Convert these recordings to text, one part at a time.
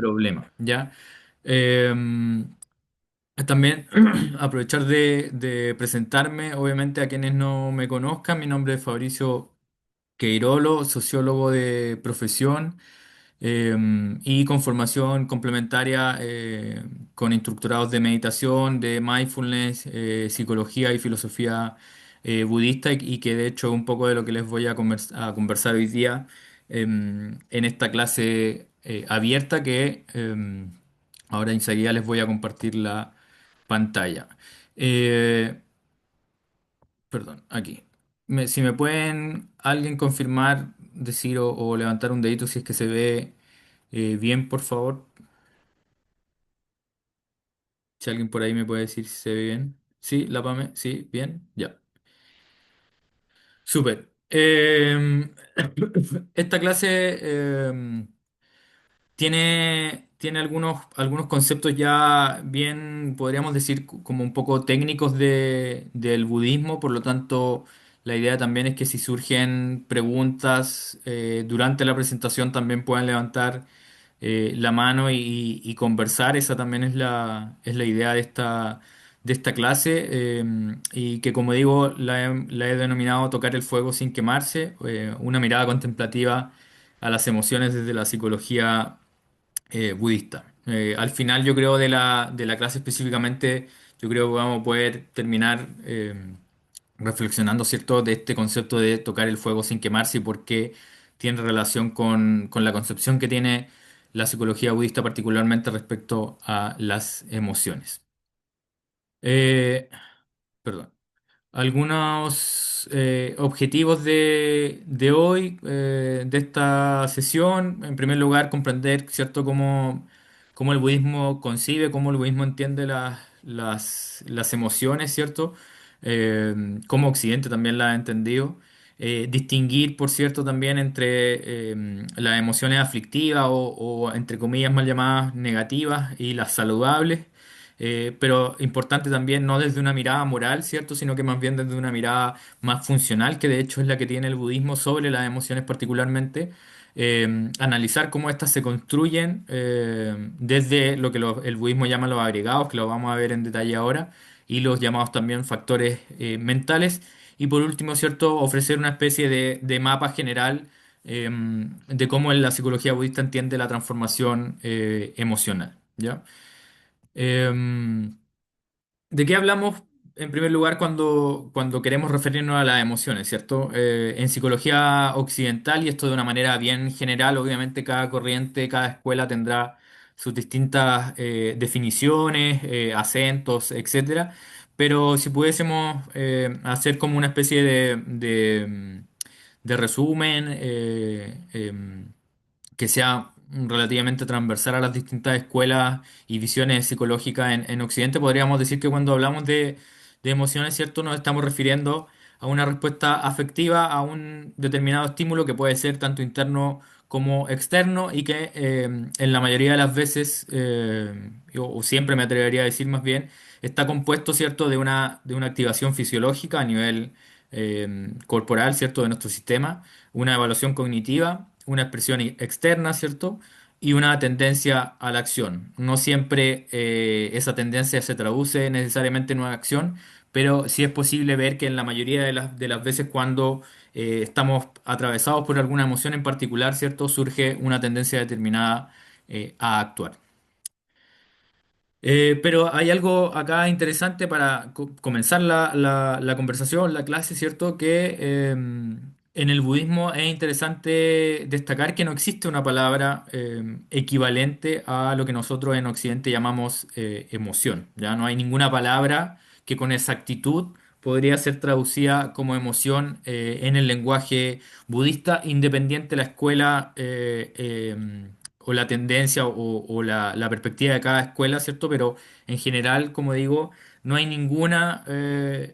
problema, ¿ya? Em, También aprovechar de presentarme, obviamente, a quienes no me conozcan. Mi nombre es Fabricio Queirolo, sociólogo de profesión y con formación complementaria con instructorados de meditación, de mindfulness, psicología y filosofía budista y que de hecho es un poco de lo que les voy a conversar hoy día en esta clase abierta que ahora enseguida les voy a compartir la pantalla. Eh, Perdón, aquí. Si me pueden alguien confirmar, decir o levantar un dedito si es que se ve bien, por favor. Si alguien por ahí me puede decir si se ve bien. Sí, la PAME, sí, bien, ya. Súper. Esta clase tiene algunos conceptos ya bien, podríamos decir, como un poco técnicos del budismo, por lo tanto, la idea también es que si surgen preguntas durante la presentación también puedan levantar la mano y conversar. Esa también es la idea de esta clase y que, como digo, la he denominado tocar el fuego sin quemarse, una mirada contemplativa a las emociones desde la psicología budista. Al final yo creo de la clase específicamente, yo creo que vamos a poder terminar reflexionando, ¿cierto?, de este concepto de tocar el fuego sin quemarse y por qué tiene relación con la concepción que tiene la psicología budista, particularmente respecto a las emociones. Eh, Perdón. Algunos objetivos de hoy, de esta sesión. En primer lugar, comprender, ¿cierto?, cómo el budismo concibe, cómo el budismo entiende las emociones, ¿cierto? Cómo Occidente también la ha entendido. Distinguir, por cierto, también entre las emociones aflictivas o, entre comillas, mal llamadas negativas y las saludables. Pero importante también no desde una mirada moral, ¿cierto? Sino que más bien desde una mirada más funcional, que de hecho es la que tiene el budismo sobre las emociones particularmente. Analizar cómo éstas se construyen desde lo que el budismo llama los agregados, que lo vamos a ver en detalle ahora, y los llamados también factores mentales. Y por último, ¿cierto? Ofrecer una especie de mapa general de cómo la psicología budista entiende la transformación emocional, ¿ya? Em, ¿De qué hablamos en primer lugar cuando queremos referirnos a las emociones, ¿cierto? En psicología occidental, y esto de una manera bien general, obviamente cada corriente, cada escuela tendrá sus distintas definiciones, acentos, etcétera. Pero si pudiésemos hacer como una especie de resumen, que sea relativamente transversal a las distintas escuelas y visiones psicológicas en Occidente, podríamos decir que cuando hablamos de emociones, ¿cierto? Nos estamos refiriendo a una respuesta afectiva a un determinado estímulo que puede ser tanto interno como externo y que en la mayoría de las veces, o siempre me atrevería a decir más bien, está compuesto, ¿cierto?, de una activación fisiológica a nivel corporal, ¿cierto?, de nuestro sistema, una evaluación cognitiva, una expresión externa, ¿cierto? Y una tendencia a la acción. No siempre esa tendencia se traduce necesariamente en una acción, pero sí es posible ver que en la mayoría de las veces cuando estamos atravesados por alguna emoción en particular, ¿cierto? Surge una tendencia determinada a actuar. Pero hay algo acá interesante para comenzar la conversación, la clase, ¿cierto? Que en el budismo es interesante destacar que no existe una palabra equivalente a lo que nosotros en Occidente llamamos emoción. Ya no hay ninguna palabra que con exactitud podría ser traducida como emoción en el lenguaje budista, independiente de la escuela o la tendencia o la perspectiva de cada escuela, ¿cierto? Pero en general, como digo, no hay ninguna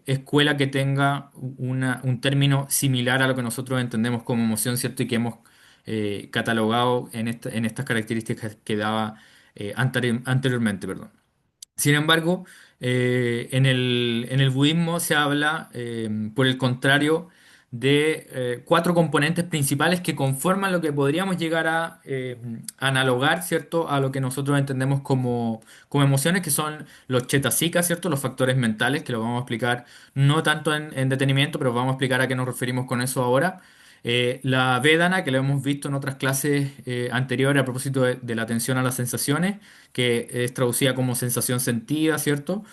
escuela que tenga un término similar a lo que nosotros entendemos como emoción, ¿cierto? Y que hemos catalogado en estas características que daba anteriormente, perdón. Sin embargo, en el budismo se habla, por el contrario, cuatro componentes principales que conforman lo que podríamos llegar a analogar, ¿cierto? A lo que nosotros entendemos como emociones, que son los chetasikas, ¿cierto? Los factores mentales, que lo vamos a explicar no tanto en detenimiento, pero vamos a explicar a qué nos referimos con eso ahora. La Vedana, que lo hemos visto en otras clases anteriores a propósito de la atención a las sensaciones, que es traducida como sensación sentida, ¿cierto?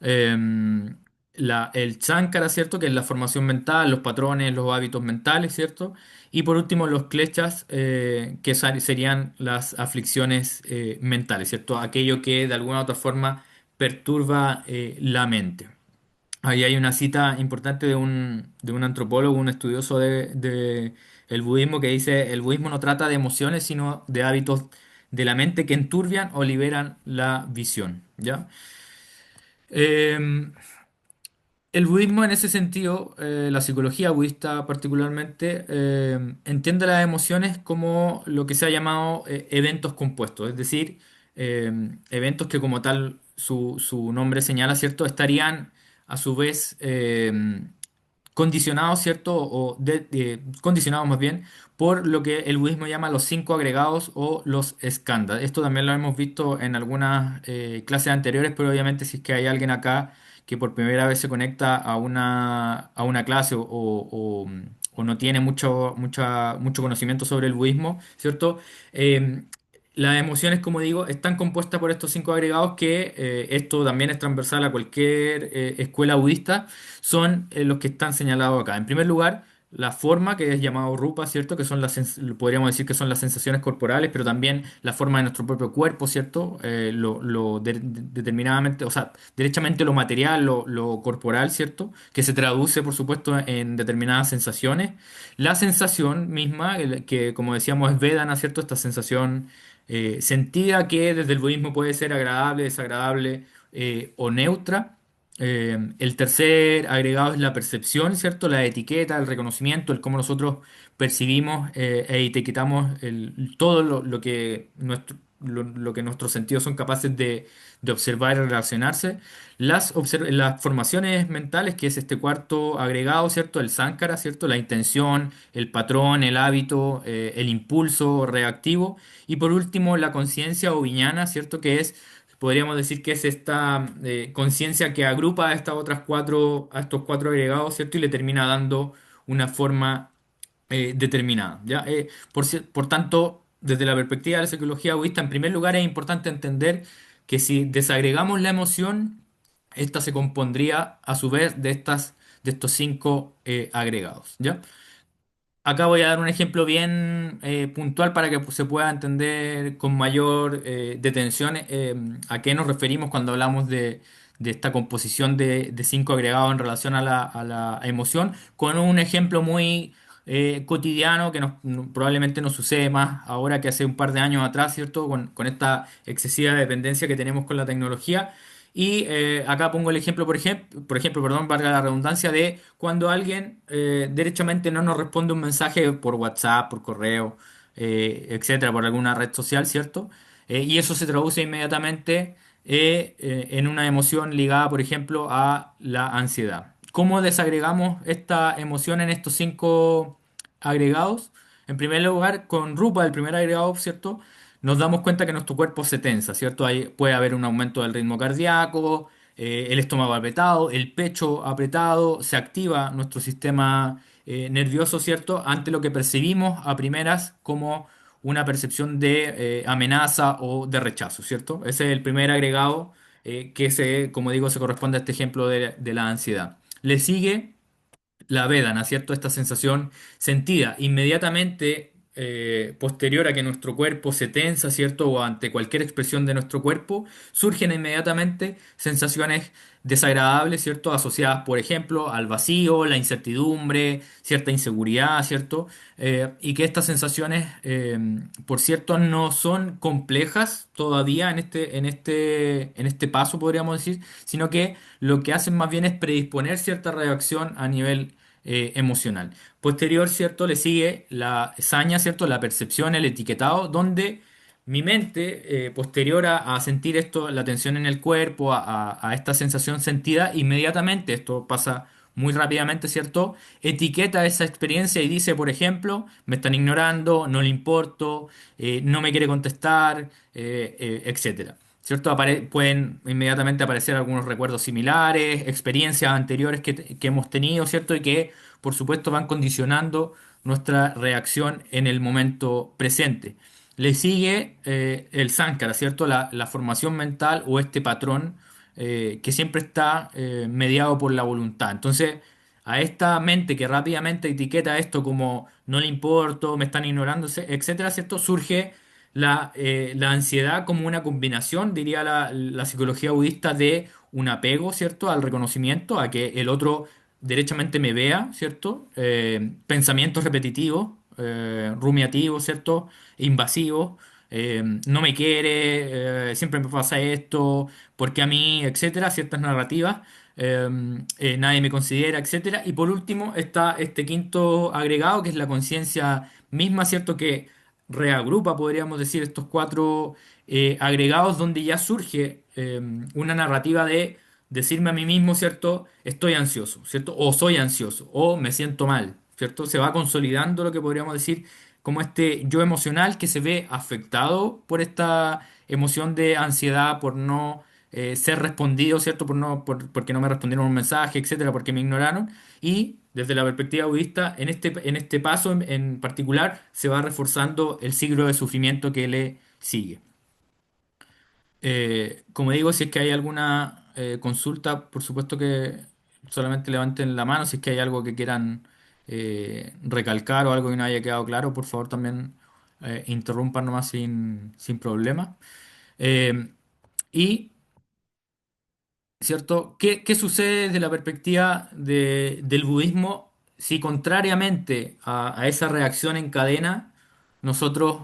Em, el Sankara, ¿cierto? Que es la formación mental, los patrones, los hábitos mentales, ¿cierto? Y por último, los kleshas, que serían las aflicciones mentales, ¿cierto? Aquello que de alguna u otra forma perturba la mente. Ahí hay una cita importante de un antropólogo, un estudioso de el budismo, que dice, el budismo no trata de emociones, sino de hábitos de la mente que enturbian o liberan la visión, ¿ya? Em, el budismo en ese sentido, la psicología budista particularmente, entiende las emociones como lo que se ha llamado eventos compuestos, es decir, eventos que como tal su nombre señala, ¿cierto? Estarían a su vez condicionados, ¿cierto? Condicionados más bien por lo que el budismo llama los cinco agregados o los skandhas. Esto también lo hemos visto en algunas clases anteriores, pero obviamente si es que hay alguien acá que por primera vez se conecta a una clase o no tiene mucho conocimiento sobre el budismo, ¿cierto? Eh, las emociones, como digo, están compuestas por estos cinco agregados que esto también es transversal a cualquier escuela budista, son los que están señalados acá. En primer lugar, la forma, que es llamado rupa, ¿cierto? Que son podríamos decir que son las sensaciones corporales, pero también la forma de nuestro propio cuerpo, ¿cierto? Determinadamente, o sea, derechamente lo material, lo corporal, ¿cierto? Que se traduce, por supuesto, en determinadas sensaciones. La sensación misma, que como decíamos es Vedana, ¿cierto? Esta sensación sentida que desde el budismo puede ser agradable, desagradable o neutra. El tercer agregado es la percepción, ¿cierto? La etiqueta, el reconocimiento, el cómo nosotros percibimos e etiquetamos todo lo que nuestros sentidos son capaces de observar y relacionarse. Las formaciones mentales, que es este cuarto agregado, ¿cierto? El sánkara, ¿cierto? La intención, el patrón, el hábito, el impulso reactivo. Y por último, la conciencia o viñana, ¿cierto? Que es, podríamos decir que es esta conciencia que agrupa a estos cuatro agregados, ¿cierto? Y le termina dando una forma determinada, ¿ya? Por tanto, desde la perspectiva de la psicología budista, en primer lugar es importante entender que si desagregamos la emoción, esta se compondría a su vez de estos cinco agregados, ¿ya? Acá voy a dar un ejemplo bien puntual para que se pueda entender con mayor detención a qué nos referimos cuando hablamos de esta composición de cinco agregados en relación a la emoción, con un ejemplo muy cotidiano que probablemente nos sucede más ahora que hace un par de años atrás, ¿cierto? Con esta excesiva dependencia que tenemos con la tecnología. Y acá pongo el ejemplo, por ejemplo, perdón, valga la redundancia, de cuando alguien derechamente no nos responde un mensaje por WhatsApp, por correo, etcétera, por alguna red social, ¿cierto? Y eso se traduce inmediatamente en una emoción ligada, por ejemplo, a la ansiedad. ¿Cómo desagregamos esta emoción en estos cinco agregados? En primer lugar, con Rupa, el primer agregado, ¿cierto? Nos damos cuenta que nuestro cuerpo se tensa, ¿cierto? Ahí puede haber un aumento del ritmo cardíaco, el estómago apretado, el pecho apretado, se activa nuestro sistema nervioso, ¿cierto? Ante lo que percibimos a primeras como una percepción de amenaza o de rechazo, ¿cierto? Ese es el primer agregado como digo, se corresponde a este ejemplo de la ansiedad. Le sigue la Vedana, ¿cierto? Esta sensación sentida inmediatamente posterior a que nuestro cuerpo se tensa, ¿cierto? O ante cualquier expresión de nuestro cuerpo, surgen inmediatamente sensaciones desagradables, ¿cierto? Asociadas, por ejemplo, al vacío, la incertidumbre, cierta inseguridad, ¿cierto? Y que estas sensaciones, por cierto, no son complejas todavía en este paso, podríamos decir, sino que lo que hacen más bien es predisponer cierta reacción a nivel emocional. Posterior, ¿cierto? Le sigue la saña, ¿cierto? La percepción, el etiquetado, donde mi mente, posterior a sentir esto, la tensión en el cuerpo, a esta sensación sentida, inmediatamente, esto pasa muy rápidamente, ¿cierto? Etiqueta esa experiencia y dice, por ejemplo, me están ignorando, no le importo, no me quiere contestar, etcétera. ¿Cierto? Pueden inmediatamente aparecer algunos recuerdos similares, experiencias anteriores que hemos tenido, ¿cierto? Y que, por supuesto, van condicionando nuestra reacción en el momento presente. Le sigue el Sankara, ¿cierto? La formación mental o este patrón que siempre está mediado por la voluntad. Entonces, a esta mente que rápidamente etiqueta esto como no le importo, me están ignorando, etcétera, ¿cierto? Surge la ansiedad como una combinación, diría la psicología budista, de un apego, ¿cierto? Al reconocimiento, a que el otro derechamente me vea, ¿cierto? Pensamientos repetitivos, rumiativos, ¿cierto? Invasivos. No me quiere, siempre me pasa esto, porque a mí, etcétera, ciertas narrativas, eh, nadie me considera, etcétera. Y por último está este quinto agregado, que es la conciencia misma, ¿cierto? Que reagrupa, podríamos decir, estos cuatro agregados donde ya surge una narrativa de decirme a mí mismo, ¿cierto? Estoy ansioso, ¿cierto? O soy ansioso, o me siento mal, ¿cierto? Se va consolidando lo que podríamos decir como este yo emocional que se ve afectado por esta emoción de ansiedad, por no ser respondido, ¿cierto? Porque no me respondieron un mensaje, etcétera, porque me ignoraron. Y desde la perspectiva budista, en este paso en particular, se va reforzando el ciclo de sufrimiento que le sigue. Como digo, si es que hay alguna consulta, por supuesto que solamente levanten la mano. Si es que hay algo que quieran recalcar o algo que no haya quedado claro, por favor también interrumpan nomás sin problema. Eh, y ¿Cierto? ¿Qué sucede desde la perspectiva del budismo si contrariamente a esa reacción en cadena, nosotros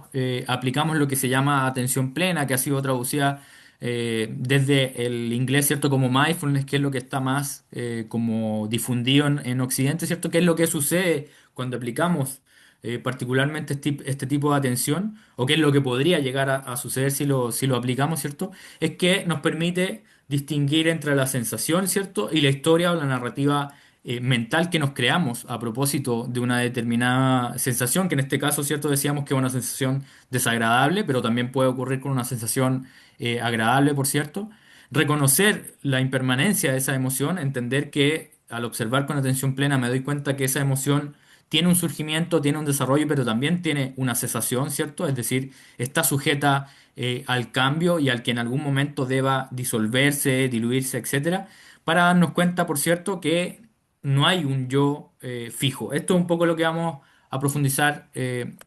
aplicamos lo que se llama atención plena, que ha sido traducida desde el inglés, ¿cierto? Como mindfulness, que es lo que está más como difundido en Occidente, ¿cierto? ¿Qué es lo que sucede cuando aplicamos particularmente este tipo de atención? ¿O qué es lo que podría llegar a suceder si lo aplicamos, ¿cierto? Es que nos permite distinguir entre la sensación, ¿cierto? Y la historia o la narrativa mental que nos creamos a propósito de una determinada sensación, que en este caso, ¿cierto? Decíamos que es una sensación desagradable, pero también puede ocurrir con una sensación agradable, por cierto. Reconocer la impermanencia de esa emoción, entender que al observar con atención plena me doy cuenta que esa emoción tiene un surgimiento, tiene un desarrollo, pero también tiene una cesación, ¿cierto? Es decir, está sujeta al cambio y al que en algún momento deba disolverse, diluirse, etcétera, para darnos cuenta, por cierto, que no hay un yo fijo. Esto es un poco lo que vamos a profundizar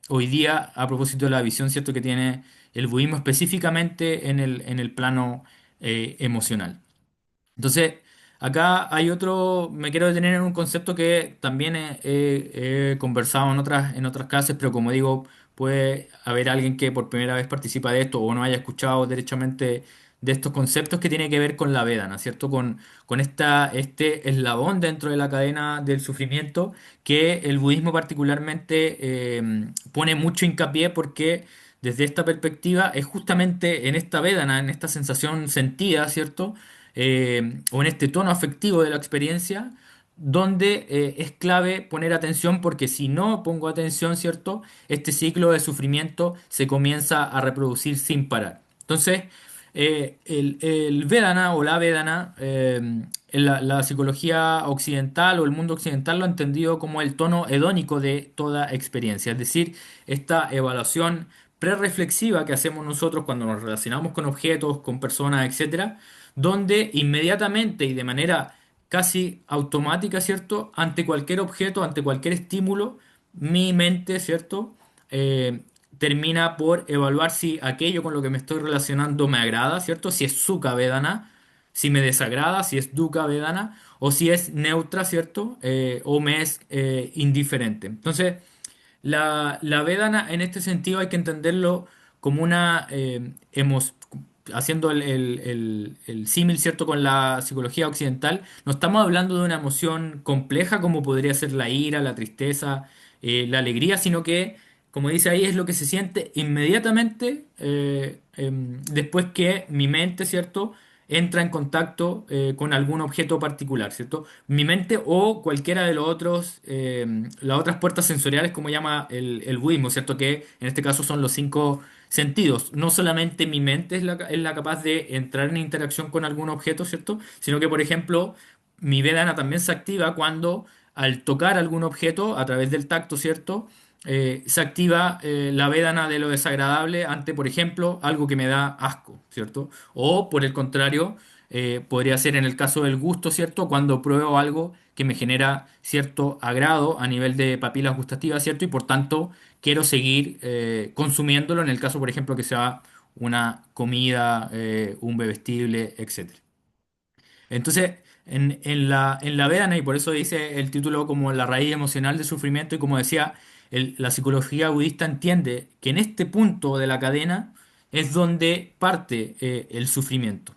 hoy día a propósito de la visión, ¿cierto?, que tiene el budismo específicamente en el plano emocional. Entonces, acá hay otro, me quiero detener en un concepto que también he conversado en otras clases, pero como digo, puede haber alguien que por primera vez participa de esto o no haya escuchado derechamente de estos conceptos que tiene que ver con la Vedana, ¿cierto? Con este eslabón dentro de la cadena del sufrimiento que el budismo particularmente pone mucho hincapié porque desde esta perspectiva es justamente en esta Vedana, en esta sensación sentida, ¿cierto? O en este tono afectivo de la experiencia, donde es clave poner atención porque si no pongo atención, ¿cierto? Este ciclo de sufrimiento se comienza a reproducir sin parar. Entonces, el Vedana o la Vedana, en la psicología occidental o el mundo occidental lo ha entendido como el tono hedónico de toda experiencia, es decir, esta evaluación prerreflexiva que hacemos nosotros cuando nos relacionamos con objetos, con personas, etcétera, donde inmediatamente y de manera casi automática, ¿cierto? Ante cualquier objeto, ante cualquier estímulo, mi mente, ¿cierto? Eh, termina por evaluar si aquello con lo que me estoy relacionando me agrada, ¿cierto? Si es sukha vedana, si me desagrada, si es dukkha vedana, o si es neutra, ¿cierto? O me es indiferente. Entonces, la Vedana en este sentido hay que entenderlo como una haciendo el símil, ¿cierto?, con la psicología occidental, no estamos hablando de una emoción compleja como podría ser la ira, la tristeza, la alegría, sino que, como dice ahí, es lo que se siente inmediatamente después que mi mente, ¿cierto?, entra en contacto con algún objeto particular, ¿cierto? Mi mente o cualquiera de los otros, las otras puertas sensoriales, como llama el budismo, ¿cierto? Que en este caso son los cinco sentidos. No solamente mi mente es la capaz de entrar en interacción con algún objeto, ¿cierto? Sino que, por ejemplo, mi vedana también se activa cuando al tocar algún objeto a través del tacto, ¿cierto? Se activa la vedana de lo desagradable ante, por ejemplo, algo que me da asco, ¿cierto? O por el contrario, podría ser en el caso del gusto, ¿cierto? Cuando pruebo algo que me genera cierto agrado a nivel de papilas gustativas, ¿cierto? Y por tanto quiero seguir consumiéndolo en el caso, por ejemplo, que sea una comida, un bebestible, etcétera. Entonces, en la Vedana, y por eso dice el título como la raíz emocional del sufrimiento, y como decía, la psicología budista entiende que en este punto de la cadena es donde parte el sufrimiento.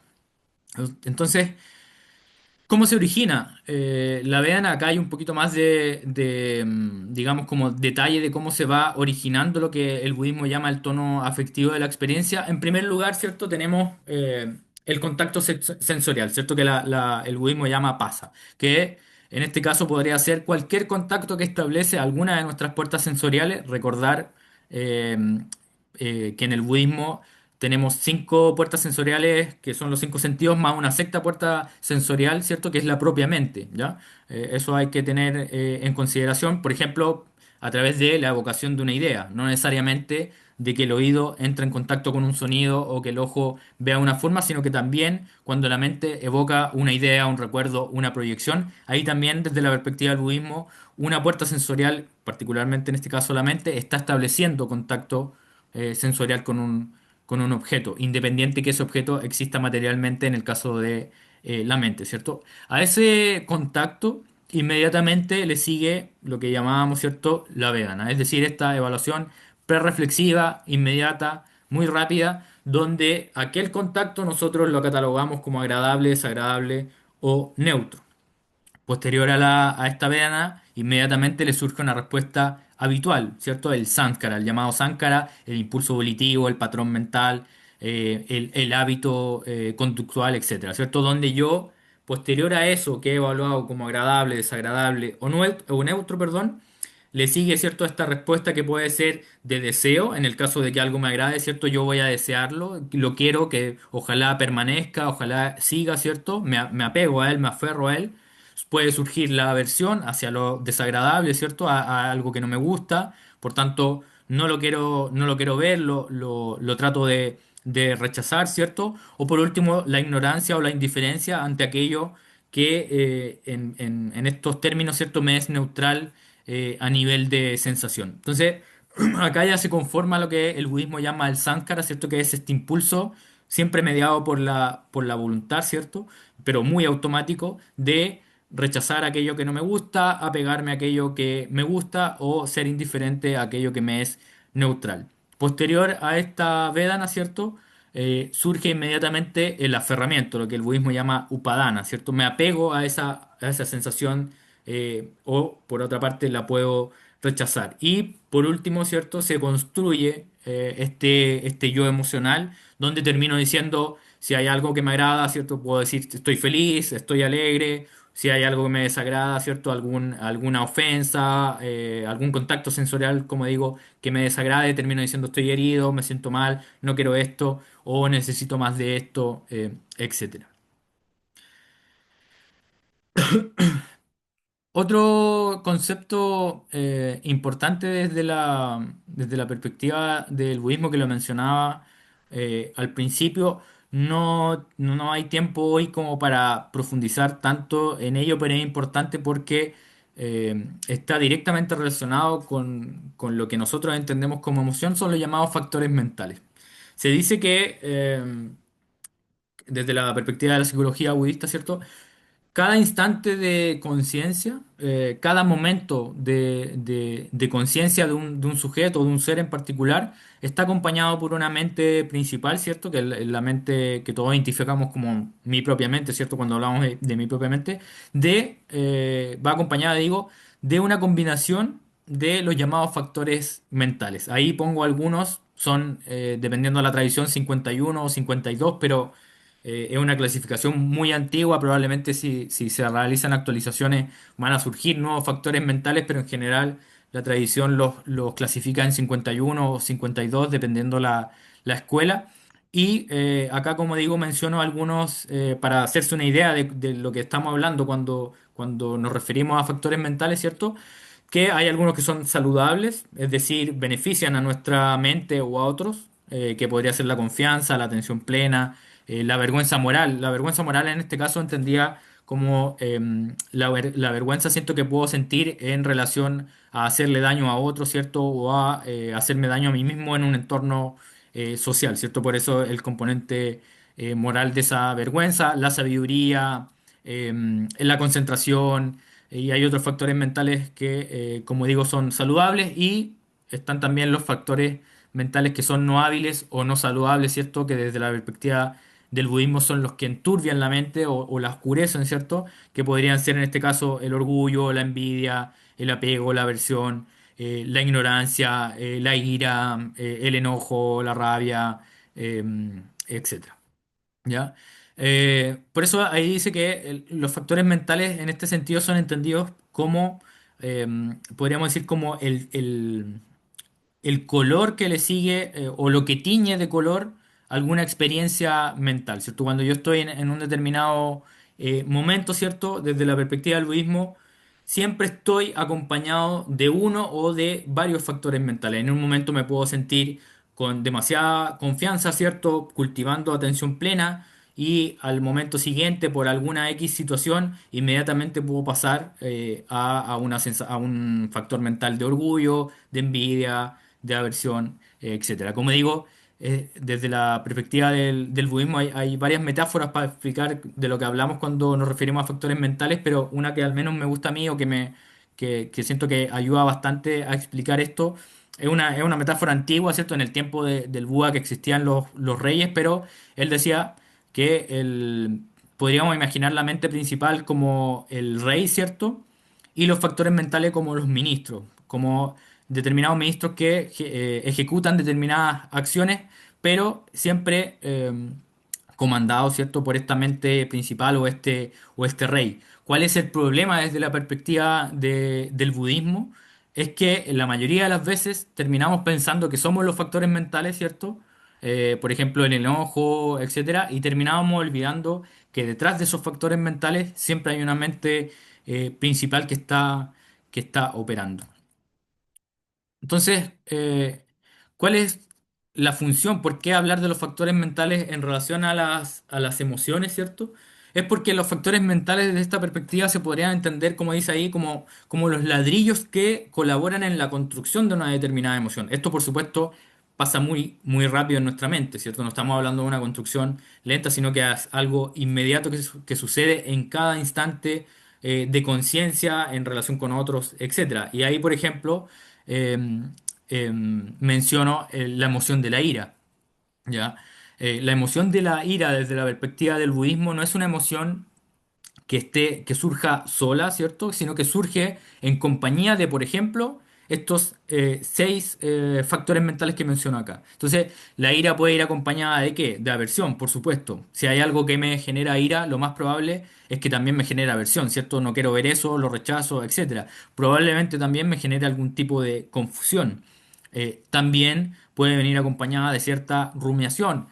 Entonces, ¿cómo se origina? La vean acá hay un poquito más digamos, como detalle de cómo se va originando lo que el budismo llama el tono afectivo de la experiencia. En primer lugar, ¿cierto? Tenemos el contacto sensorial, ¿cierto? Que el budismo llama pasa, que en este caso podría ser cualquier contacto que establece alguna de nuestras puertas sensoriales. Recordar eh, que en el budismo tenemos cinco puertas sensoriales, que son los cinco sentidos, más una sexta puerta sensorial, ¿cierto? Que es la propia mente, ¿ya? Eso hay que tener en consideración, por ejemplo, a través de la evocación de una idea, no necesariamente de que el oído entre en contacto con un sonido o que el ojo vea una forma, sino que también cuando la mente evoca una idea, un recuerdo, una proyección, ahí también desde la perspectiva del budismo, una puerta sensorial, particularmente en este caso la mente, está estableciendo contacto sensorial con un objeto, independiente que ese objeto exista materialmente en el caso de la mente, ¿cierto? A ese contacto inmediatamente le sigue lo que llamábamos, ¿cierto? La vegana, es decir, esta evaluación prereflexiva, inmediata, muy rápida, donde aquel contacto nosotros lo catalogamos como agradable, desagradable o neutro. Posterior a esta vena, inmediatamente le surge una respuesta habitual, ¿cierto? El sánkara, el llamado sánkara, el impulso volitivo, el patrón mental, el hábito conductual, etcétera, ¿cierto? Donde yo, posterior a eso que he evaluado como agradable, desagradable o neutro, perdón, le sigue, ¿cierto? Esta respuesta que puede ser de deseo, en el caso de que algo me agrade, ¿cierto? Yo voy a desearlo, lo quiero, que ojalá permanezca, ojalá siga, ¿cierto? Me apego a él, me aferro a él. Puede surgir la aversión hacia lo desagradable, ¿cierto? A algo que no me gusta, por tanto, no lo quiero ver, lo trato de rechazar, ¿cierto? O por último, la ignorancia o la indiferencia ante aquello que en estos términos, ¿cierto? Me es neutral a nivel de sensación. Entonces, acá ya se conforma lo que el budismo llama el sánkara, ¿cierto? Que es este impulso siempre mediado por la voluntad, ¿cierto? Pero muy automático de rechazar aquello que no me gusta, apegarme a aquello que me gusta o ser indiferente a aquello que me es neutral. Posterior a esta vedana, ¿cierto? Surge inmediatamente el aferramiento, lo que el budismo llama upadana, ¿cierto? Me apego a esa sensación o por otra parte la puedo rechazar. Y por último, ¿cierto? Se construye este yo emocional donde termino diciendo si hay algo que me agrada, ¿cierto? Puedo decir estoy feliz, estoy alegre. Si hay algo que me desagrada, ¿cierto? Alguna ofensa, algún contacto sensorial, como digo, que me desagrade, termino diciendo estoy herido, me siento mal, no quiero esto, o necesito más de esto, etcétera. Otro concepto importante desde la perspectiva del budismo que lo mencionaba al principio, no hay tiempo hoy como para profundizar tanto en ello, pero es importante porque está directamente relacionado con lo que nosotros entendemos como emoción, son los llamados factores mentales. Se dice que desde la perspectiva de la psicología budista, ¿cierto? Cada instante de conciencia, cada momento de conciencia de un sujeto o de un ser en particular, está acompañado por una mente principal, ¿cierto? Que es la mente que todos identificamos como mi propia mente, ¿cierto? Cuando hablamos de mi propia mente, va acompañada, digo, de una combinación de los llamados factores mentales. Ahí pongo algunos, son, dependiendo de la tradición, 51 o 52, pero Es una clasificación muy antigua, probablemente si se realizan actualizaciones van a surgir nuevos factores mentales, pero en general la tradición los clasifica en 51 o 52, dependiendo la escuela. Y acá, como digo, menciono algunos para hacerse una idea de lo que estamos hablando cuando nos referimos a factores mentales, ¿cierto? Que hay algunos que son saludables, es decir, benefician a nuestra mente o a otros, que podría ser la confianza, la atención plena, la vergüenza moral. La vergüenza moral en este caso entendía como la vergüenza siento que puedo sentir en relación a hacerle daño a otro, ¿cierto? O a hacerme daño a mí mismo en un entorno social, ¿cierto? Por eso el componente moral de esa vergüenza, la sabiduría, la concentración, y hay otros factores mentales que, como digo, son saludables y están también los factores mentales que son no hábiles o no saludables, ¿cierto? Que desde la perspectiva del budismo son los que enturbian la mente o la oscurecen, ¿cierto? Que podrían ser en este caso el orgullo, la envidia, el apego, la aversión, la ignorancia, la ira, el enojo, la rabia, eh, etcétera. ¿Ya? Por eso ahí dice que los factores mentales en este sentido son entendidos como, eh, podríamos decir, como el color que le sigue o lo que tiñe de color alguna experiencia mental, ¿cierto? Cuando yo estoy en un determinado momento, ¿cierto? Desde la perspectiva del budismo, siempre estoy acompañado de uno o de varios factores mentales. En un momento me puedo sentir con demasiada confianza, ¿cierto? Cultivando atención plena. Y al momento siguiente, por alguna X situación, inmediatamente puedo pasar a un factor mental de orgullo, de envidia, de aversión, etcétera. Como digo, desde la perspectiva del budismo hay varias metáforas para explicar de lo que hablamos cuando nos referimos a factores mentales, pero una que al menos me gusta a mí o que siento que ayuda bastante a explicar esto es una metáfora antigua, ¿cierto? En el tiempo del Buda que existían los reyes, pero él decía que podríamos imaginar la mente principal como el rey, ¿cierto? Y los factores mentales como los ministros, como determinados ministros que ejecutan determinadas acciones, pero siempre comandados, ¿cierto?, por esta mente principal o este rey. ¿Cuál es el problema desde la perspectiva del budismo? Es que la mayoría de las veces terminamos pensando que somos los factores mentales, ¿cierto? Por ejemplo, el enojo, etcétera, y terminábamos olvidando que detrás de esos factores mentales siempre hay una mente principal que está operando. Entonces, ¿cuál es la función? ¿Por qué hablar de los factores mentales en relación a las emociones, ¿cierto? Es porque los factores mentales desde esta perspectiva se podrían entender, como dice ahí, como los ladrillos que colaboran en la construcción de una determinada emoción. Esto, por supuesto, pasa muy, muy rápido en nuestra mente, ¿cierto? No estamos hablando de una construcción lenta, sino que es algo inmediato que sucede en cada instante de conciencia en relación con otros, etcétera. Y ahí, por ejemplo, eh, menciono la emoción de la ira, ¿ya? La emoción de la ira desde la perspectiva del budismo no es una emoción que surja sola, ¿cierto? Sino que surge en compañía de, por ejemplo, estos seis factores mentales que menciono acá. Entonces, la ira puede ir acompañada de ¿qué? De aversión, por supuesto. Si hay algo que me genera ira, lo más probable es que también me genere aversión, ¿cierto? No quiero ver eso, lo rechazo, etcétera. Probablemente también me genere algún tipo de confusión. También puede venir acompañada de cierta rumiación,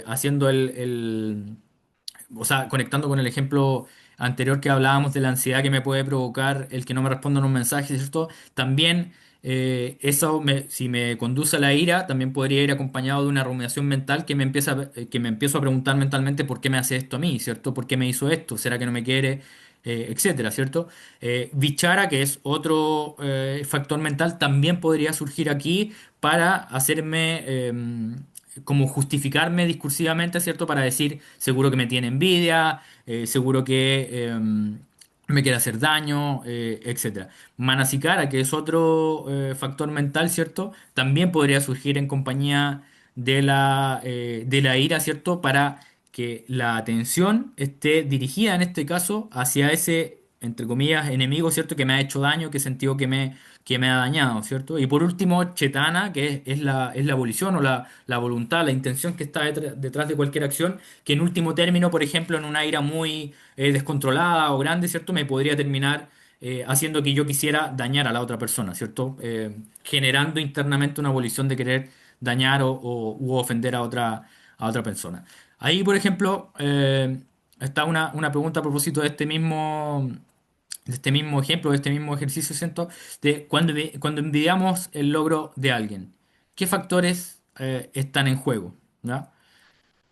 haciendo o sea, conectando con el ejemplo anterior que hablábamos de la ansiedad que me puede provocar el que no me respondan un mensaje, ¿cierto? También eso, si me conduce a la ira, también podría ir acompañado de una rumiación mental que me empiezo a preguntar mentalmente por qué me hace esto a mí, ¿cierto? ¿Por qué me hizo esto? ¿Será que no me quiere? Etcétera, ¿cierto? Vichara, que es otro factor mental, también podría surgir aquí para hacerme como justificarme discursivamente, ¿cierto? Para decir, seguro que me tiene envidia, seguro que me quiere hacer daño, etcétera. Manasikara, que es otro factor mental, ¿cierto? También podría surgir en compañía de la ira, ¿cierto? Para que la atención esté dirigida en este caso hacia ese, entre comillas, enemigo, ¿cierto? Que me ha hecho daño, que he sentido que me ha dañado, ¿cierto? Y por último, chetana, que es la volición o la voluntad, la intención que está detrás de cualquier acción, que en último término, por ejemplo, en una ira muy descontrolada o grande, ¿cierto? Me podría terminar haciendo que yo quisiera dañar a la otra persona, ¿cierto? Generando internamente una volición de querer dañar u ofender a otra persona. Ahí, por ejemplo, está una pregunta a propósito de este mismo ejemplo, de este mismo ejercicio, siento, de cuando envidiamos el logro de alguien, ¿qué factores están en juego? ¿Ya?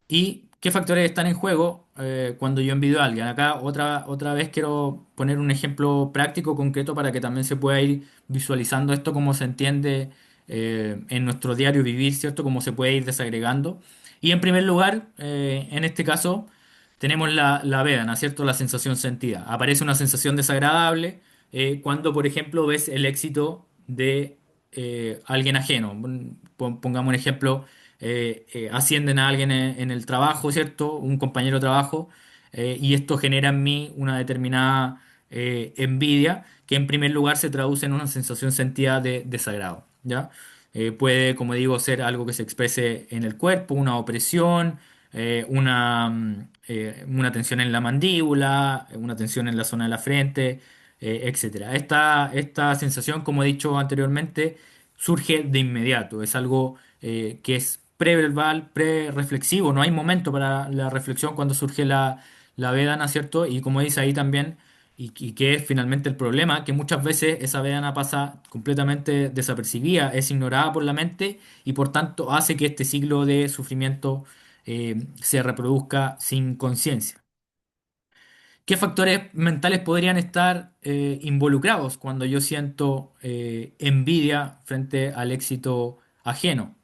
¿Y qué factores están en juego cuando yo envidio a alguien? Acá otra vez quiero poner un ejemplo práctico, concreto, para que también se pueda ir visualizando esto, cómo se entiende en nuestro diario vivir, ¿cierto? Cómo se puede ir desagregando. Y en primer lugar, en este caso, tenemos la vedana, ¿cierto? La sensación sentida. Aparece una sensación desagradable cuando, por ejemplo, ves el éxito de alguien ajeno. Pongamos un ejemplo, ascienden a alguien en el trabajo, ¿cierto? Un compañero de trabajo, y esto genera en mí una determinada envidia que en primer lugar se traduce en una sensación sentida de desagrado, ¿ya? Puede, como digo, ser algo que se exprese en el cuerpo, una opresión, una tensión en la mandíbula, una tensión en la zona de la frente, etcétera. Esta sensación, como he dicho anteriormente, surge de inmediato, es algo que es preverbal, pre-reflexivo, no hay momento para la reflexión cuando surge la vedana, ¿cierto? Y como dice ahí también, y que es finalmente el problema, que muchas veces esa vedana pasa completamente desapercibida, es ignorada por la mente y por tanto hace que este ciclo de sufrimiento se reproduzca sin conciencia. ¿Qué factores mentales podrían estar involucrados cuando yo siento envidia frente al éxito ajeno?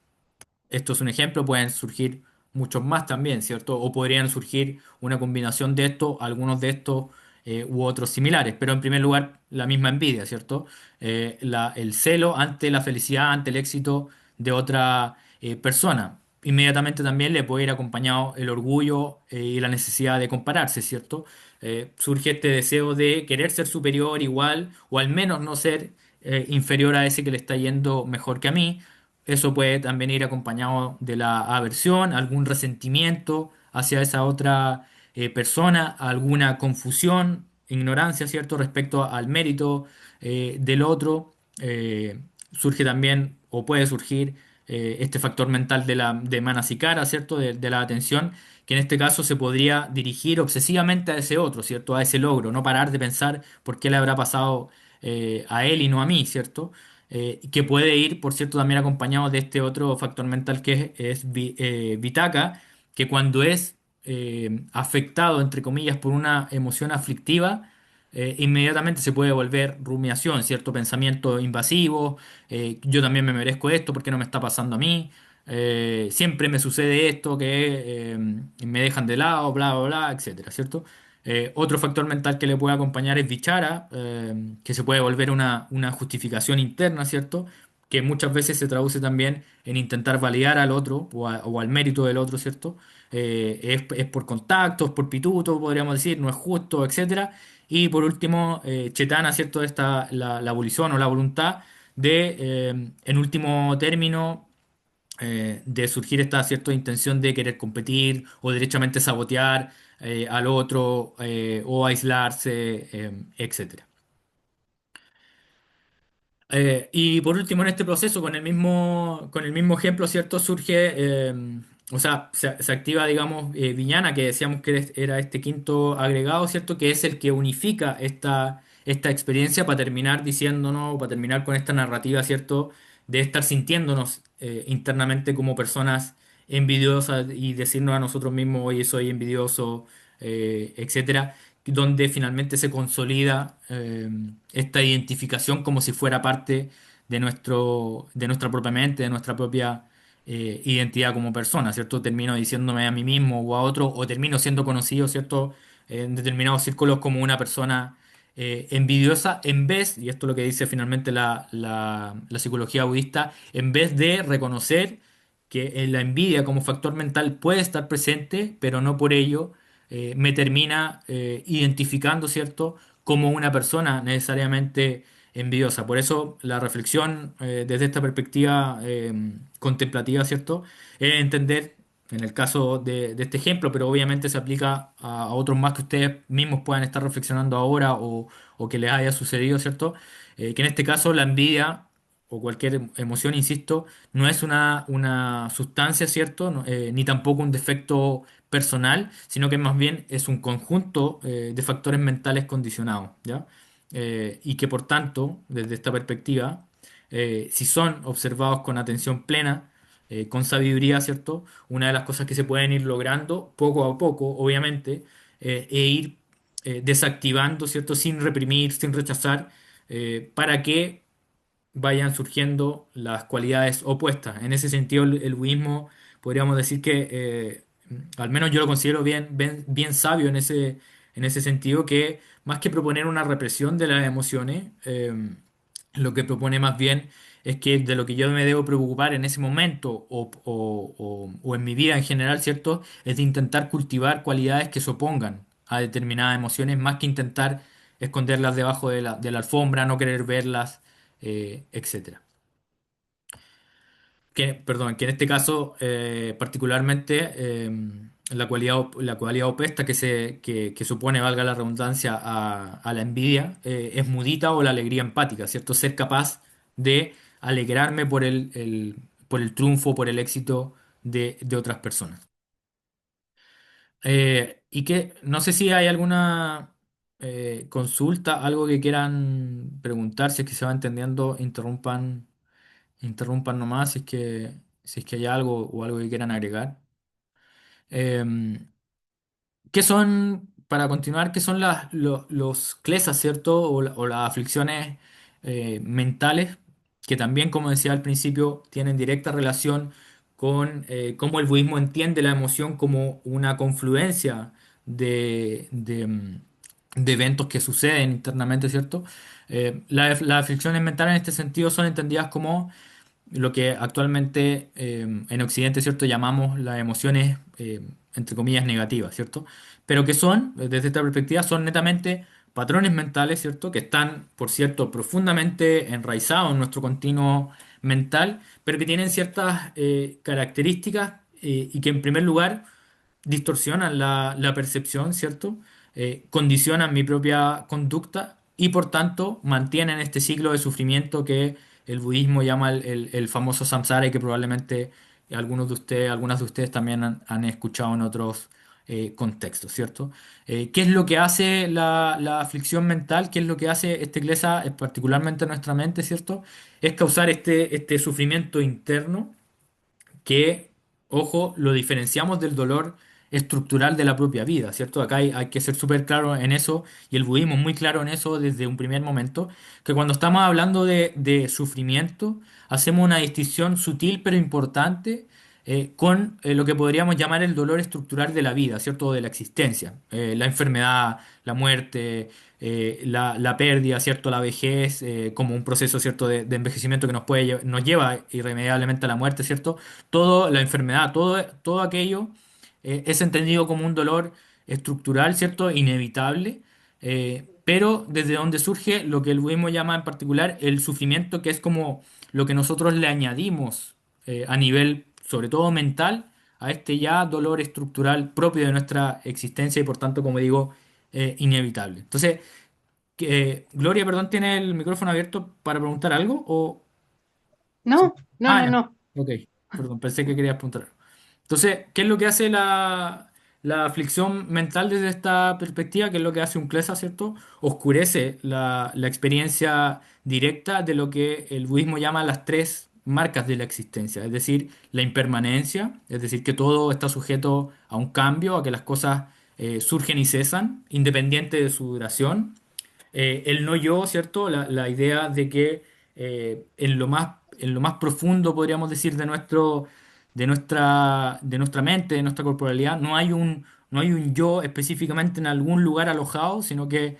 Esto es un ejemplo, pueden surgir muchos más también, ¿cierto? O podrían surgir una combinación de estos, algunos de estos u otros similares, pero en primer lugar la misma envidia, ¿cierto? El celo ante la felicidad, ante el éxito de otra persona. Inmediatamente también le puede ir acompañado el orgullo y la necesidad de compararse, ¿cierto? Surge este deseo de querer ser superior, igual, o al menos no ser inferior a ese que le está yendo mejor que a mí. Eso puede también ir acompañado de la aversión, algún resentimiento hacia esa otra persona, alguna confusión, ignorancia, ¿cierto?, respecto al mérito del otro. Surge también o puede surgir este factor mental de Manasikara, ¿cierto?, de la atención, que en este caso se podría dirigir obsesivamente a ese otro, ¿cierto?, a ese logro, no parar de pensar por qué le habrá pasado a él y no a mí, ¿cierto? Que puede ir, por cierto, también acompañado de este otro factor mental que es Vitaka, que cuando es afectado, entre comillas, por una emoción aflictiva, inmediatamente se puede volver rumiación, cierto pensamiento invasivo, yo también me merezco esto, ¿por qué no me está pasando a mí? Siempre me sucede esto, que me dejan de lado, bla, bla, bla, etcétera, ¿cierto? Otro factor mental que le puede acompañar es Vichara, que se puede volver una justificación interna, ¿cierto? Que muchas veces se traduce también en intentar validar al otro o al mérito del otro, ¿cierto? Es por contactos, por pituto, podríamos decir, no es justo, etcétera. Y por último, Chetana, ¿cierto? La abolición o la voluntad de, en último término, de surgir esta cierta intención de querer competir o derechamente sabotear al otro o aislarse, etcétera. Y por último, en este proceso, con el mismo ejemplo, ¿cierto? Surge, o sea, se activa, digamos, Viñana, que decíamos que era este quinto agregado, ¿cierto? Que es el que unifica esta experiencia para terminar diciéndonos, para terminar con esta narrativa, ¿cierto? De estar sintiéndonos internamente como personas envidiosas y decirnos a nosotros mismos, oye, soy envidioso, etcétera, donde finalmente se consolida esta identificación como si fuera parte de nuestra propia mente, de nuestra propia identidad como persona, ¿cierto? Termino diciéndome a mí mismo o a otro, o termino siendo conocido, ¿cierto? En determinados círculos como una persona envidiosa, en vez, y esto es lo que dice finalmente la psicología budista, en vez de reconocer que la envidia como factor mental puede estar presente, pero no por ello me termina identificando, ¿cierto?, como una persona necesariamente envidiosa. Por eso la reflexión desde esta perspectiva contemplativa, ¿cierto? Es entender, en el caso de este ejemplo, pero obviamente se aplica a otros más que ustedes mismos puedan estar reflexionando ahora o que les haya sucedido, ¿cierto? Que en este caso la envidia o cualquier emoción, insisto, no es una sustancia, ¿cierto? Ni tampoco un defecto personal, sino que más bien es un conjunto de factores mentales condicionados, ¿ya? Y que por tanto, desde esta perspectiva, si son observados con atención plena, con sabiduría, ¿cierto? Una de las cosas que se pueden ir logrando poco a poco, obviamente, e ir desactivando, ¿cierto? Sin reprimir, sin rechazar, para que vayan surgiendo las cualidades opuestas. En ese sentido, el budismo podríamos decir que, al menos yo lo considero bien sabio en ese sentido, que más que proponer una represión de las emociones, lo que propone más bien es que de lo que yo me debo preocupar en ese momento o en mi vida en general, ¿cierto? Es de intentar cultivar cualidades que se opongan a determinadas emociones, más que intentar esconderlas debajo de la alfombra, no querer verlas, etcétera. Perdón, que en este caso particularmente la cualidad opuesta que supone, valga la redundancia, a la envidia es mudita o la alegría empática, ¿cierto? Ser capaz de alegrarme por el triunfo, por el éxito de otras personas. Y que no sé si hay alguna consulta, algo que quieran preguntar, si es que se va entendiendo, interrumpan nomás si es que hay algo o algo que quieran agregar. Em, ¿Qué son, para continuar, qué son los klesas, ¿cierto? O las aflicciones mentales, que también, como decía al principio, tienen directa relación con cómo el budismo entiende la emoción como una confluencia de eventos que suceden internamente, ¿cierto? Las aflicciones mentales en este sentido son entendidas como lo que actualmente en Occidente, ¿cierto?, llamamos las emociones, entre comillas, negativas, ¿cierto? Pero que son, desde esta perspectiva, son netamente patrones mentales, ¿cierto?, que están, por cierto, profundamente enraizados en nuestro continuo mental, pero que tienen ciertas características y que, en primer lugar, distorsionan la percepción, ¿cierto? Condicionan mi propia conducta y por tanto mantienen este ciclo de sufrimiento que el budismo llama el famoso samsara y que probablemente algunos de ustedes, algunas de ustedes también han escuchado en otros contextos, ¿cierto? ¿Qué es lo que hace la aflicción mental? ¿Qué es lo que hace este klesa, particularmente en nuestra mente, ¿cierto? Es causar este sufrimiento interno que, ojo, lo diferenciamos del dolor estructural de la propia vida, ¿cierto? Acá hay que ser súper claro en eso, y el budismo es muy claro en eso desde un primer momento, que cuando estamos hablando de sufrimiento, hacemos una distinción sutil pero importante con lo que podríamos llamar el dolor estructural de la vida, ¿cierto? O de la existencia. La enfermedad, la muerte, la pérdida, ¿cierto? La vejez, como un proceso, ¿cierto? De envejecimiento que nos lleva irremediablemente a la muerte, ¿cierto? Todo, la enfermedad, todo aquello es entendido como un dolor estructural, ¿cierto? Inevitable, pero desde donde surge lo que el budismo llama en particular el sufrimiento, que es como lo que nosotros le añadimos a nivel, sobre todo mental, a este ya dolor estructural propio de nuestra existencia y por tanto, como digo, inevitable. Entonces, Gloria, perdón, ¿tiene el micrófono abierto para preguntar algo? Sí. No, no, Ah, no, ya. no. Ok, perdón, pensé que querías preguntar algo. Entonces, ¿qué es lo que hace la aflicción mental desde esta perspectiva? ¿Qué es lo que hace un klesa, ¿cierto? Oscurece la experiencia directa de lo que el budismo llama las tres marcas de la existencia, es decir, la impermanencia, es decir, que todo está sujeto a un cambio, a que las cosas surgen y cesan, independiente de su duración. El no yo, ¿cierto? La idea de que en lo más profundo, podríamos decir, de nuestra mente, de nuestra corporalidad, no hay un yo específicamente en algún lugar alojado, sino que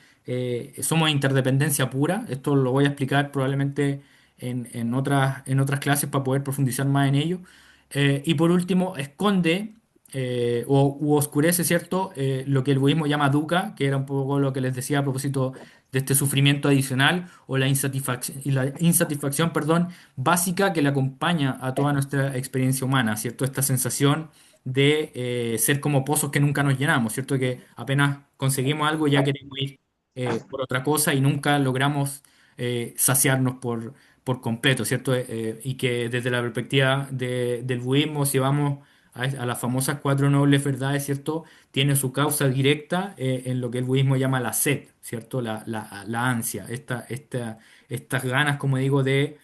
somos interdependencia pura. Esto lo voy a explicar probablemente en otras clases para poder profundizar más en ello. Y por último, esconde u oscurece, ¿cierto? Lo que el budismo llama dukkha, que era un poco lo que les decía a propósito de este sufrimiento adicional o la insatisfacción, perdón, básica que le acompaña a toda nuestra experiencia humana, ¿cierto? Esta sensación de ser como pozos que nunca nos llenamos, ¿cierto? Que apenas conseguimos algo ya queremos ir por otra cosa y nunca logramos saciarnos por completo, ¿cierto? Y que desde la perspectiva del budismo, si vamos a las famosas cuatro nobles verdades, ¿cierto? Tiene su causa directa en lo que el budismo llama la sed, ¿cierto? La ansia, estas ganas, como digo, de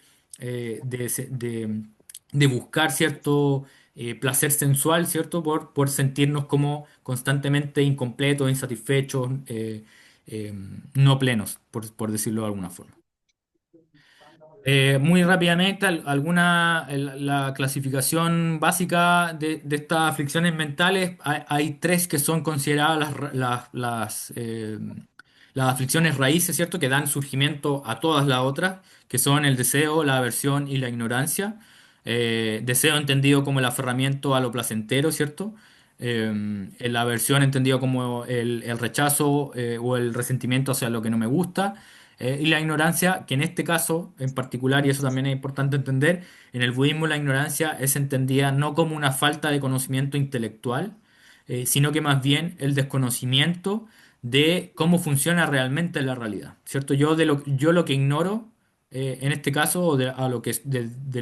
buscar cierto placer sensual, ¿cierto? Por sentirnos como constantemente incompletos, insatisfechos, eh, no plenos, por decirlo de alguna forma. Muy rápidamente, la clasificación básica de estas aflicciones mentales, hay tres que son consideradas las aflicciones raíces, ¿cierto? Que dan surgimiento a todas las otras, que son el deseo, la aversión y la ignorancia. Deseo entendido como el aferramiento a lo placentero, ¿cierto? La aversión entendido como el rechazo o el resentimiento hacia lo que no me gusta. Y la ignorancia, que en este caso en particular, y eso también es importante entender, en el budismo la ignorancia es entendida no como una falta de conocimiento intelectual, sino que más bien el desconocimiento de cómo funciona realmente la realidad, ¿cierto? Yo lo que ignoro, en este caso, o de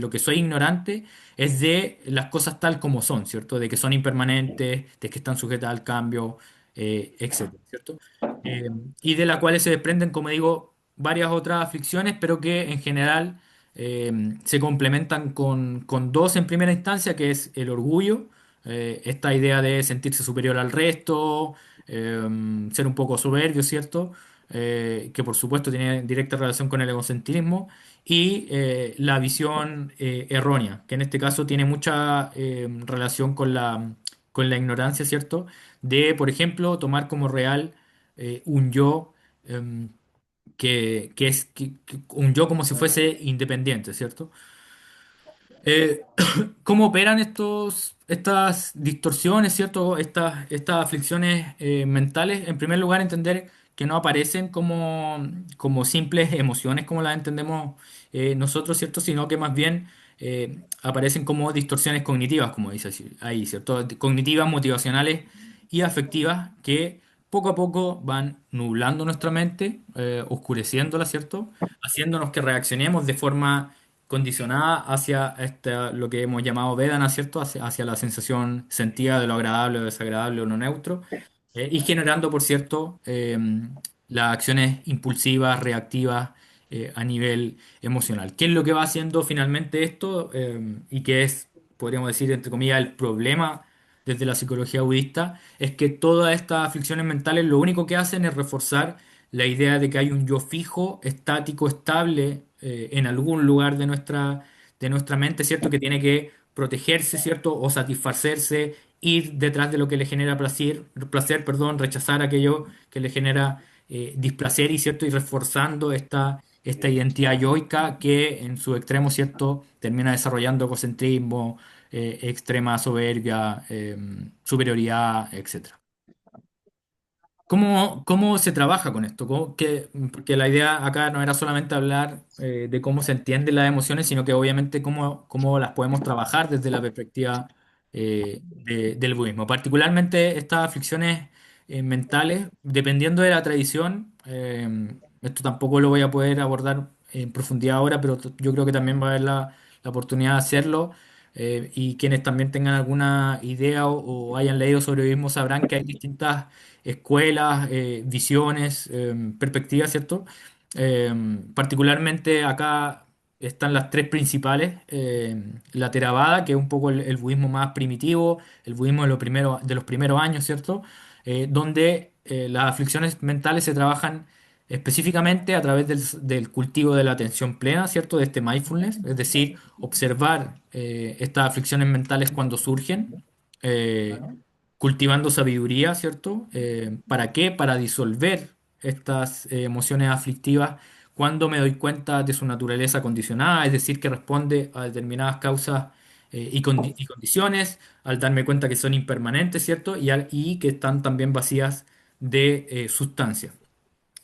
lo que soy ignorante, es de las cosas tal como son, ¿cierto? De que son impermanentes, de que están sujetas al cambio, etcétera, ¿cierto? Eh, y de las cuales se desprenden, como digo, varias otras aflicciones, pero que en general se complementan con dos en primera instancia, que es el orgullo, esta idea de sentirse superior al resto, ser un poco soberbio, ¿cierto? Que por supuesto tiene directa relación con el egocentrismo, y la visión errónea, que en este caso tiene mucha relación con la ignorancia, ¿cierto? De, por ejemplo, tomar como real un yo em, que un yo como si fuese independiente, ¿cierto? ¿Cómo operan estas distorsiones, ¿cierto? Estas aflicciones mentales. En primer lugar, entender que no aparecen como simples emociones como las entendemos nosotros, ¿cierto? Sino que más bien aparecen como distorsiones cognitivas, como dice ahí, ¿cierto? Cognitivas, motivacionales y afectivas que poco a poco van nublando nuestra mente, oscureciéndola, ¿cierto? Haciéndonos que reaccionemos de forma condicionada hacia lo que hemos llamado Vedana, ¿cierto? Hacia la sensación sentida de lo agradable o desagradable o no neutro, y generando, por cierto, las acciones impulsivas, reactivas, a nivel emocional. ¿Qué es lo que va haciendo finalmente esto? Y que es, podríamos decir, entre comillas, el problema desde la psicología budista, es que todas estas aflicciones mentales lo único que hacen es reforzar la idea de que hay un yo fijo, estático, estable en algún lugar de nuestra mente, ¿cierto? Que tiene que protegerse, ¿cierto? O satisfacerse, ir detrás de lo que le genera perdón, rechazar aquello que le genera displacer, y, ¿cierto? Y reforzando esta identidad yoica que en su extremo, ¿cierto? Termina desarrollando egocentrismo, extrema soberbia, superioridad, etcétera. ¿Cómo se trabaja con esto? Porque la idea acá no era solamente hablar de cómo se entienden las emociones, sino que obviamente cómo las podemos trabajar desde la perspectiva del budismo. Particularmente estas aflicciones mentales, dependiendo de la tradición, esto tampoco lo voy a poder abordar en profundidad ahora, pero yo creo que también va a haber la oportunidad de hacerlo. Y quienes también tengan alguna idea o hayan leído sobre budismo sabrán que hay distintas escuelas, visiones, perspectivas, ¿cierto? Particularmente acá están las tres principales. La Theravada, que es un poco el budismo más primitivo, el budismo de los primeros años, ¿cierto? Donde las aflicciones mentales se trabajan específicamente a través del cultivo de la atención plena, ¿cierto? De este mindfulness, es decir, observar estas aflicciones mentales cuando surgen. eh, Cultivando sabiduría, ¿cierto? ¿Para qué? Para disolver estas emociones aflictivas cuando me doy cuenta de su naturaleza condicionada, es decir, que responde a determinadas causas y condiciones, al darme cuenta que son impermanentes, ¿cierto? Y que están también vacías de sustancia.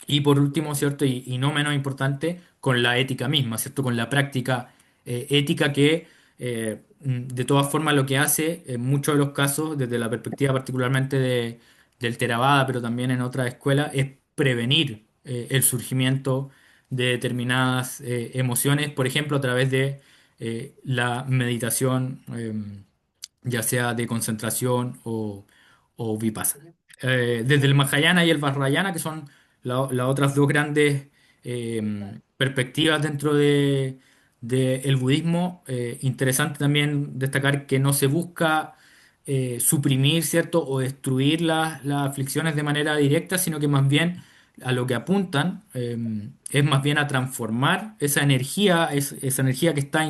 Y por último, ¿cierto? Y no menos importante, con la ética misma, ¿cierto? Con la práctica ética que, de todas formas, lo que hace en muchos de los casos, desde la perspectiva particularmente del Theravada, pero también en otras escuelas, es prevenir el surgimiento de determinadas emociones, por ejemplo, a través de la meditación, ya sea de concentración o vipassana. Desde el Mahayana y el Vajrayana, que son las otras dos grandes perspectivas dentro del budismo, interesante también destacar que no se busca suprimir, ¿cierto? O destruir las aflicciones de manera directa, sino que más bien a lo que apuntan es más bien a transformar esa energía, esa energía que está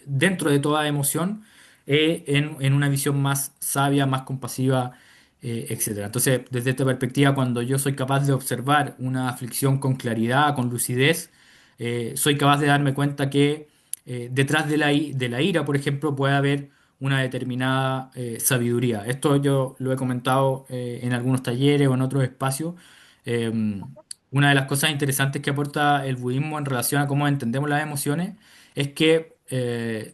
dentro de toda emoción en una visión más sabia, más compasiva, etcétera. Entonces, desde esta perspectiva, cuando yo soy capaz de observar una aflicción con claridad, con lucidez, soy capaz de darme cuenta que detrás de la ira, por ejemplo, puede haber una determinada sabiduría. Esto yo lo he comentado en algunos talleres o en otros espacios. Eh, una de las cosas interesantes que aporta el budismo en relación a cómo entendemos las emociones es que